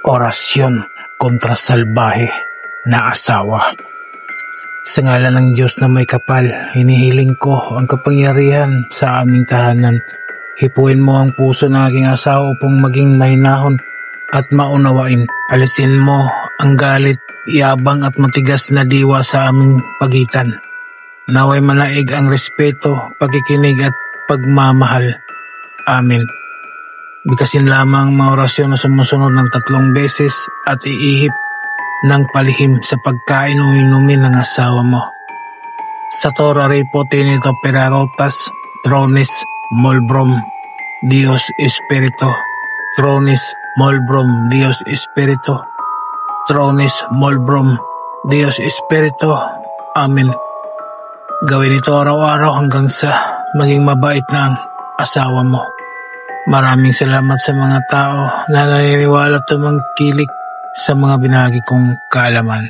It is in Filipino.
Orasyon kontra salbahe na asawa. Sa ngalan ng Diyos na may kapal, hinihiling ko ang kapangyarihan sa aming tahanan. Hipuin mo ang puso ng aking asawa upang maging mahinahon at maunawain. Alisin mo ang galit, yabang at matigas na diwa sa aming pagitan. Naway manaig ang respeto, pagkikinig at pagmamahal. Amen. Bigkasin lamang ang mga orasyon na sumusunod ng 3 beses at iihip ng palihim sa pagkain o inumin ng asawa mo. Sa Torah Repo Tinito Perarotas, Tronis Molbrom, Dios Espiritu, Tronis Molbrom, Dios Espiritu, Tronis Molbrom, Dios Espiritu. Amen. Gawin ito araw-araw hanggang sa maging mabait na ang asawa mo. Maraming salamat sa mga tao na naniniwala at tumangkilik sa mga binahagi kong kaalaman.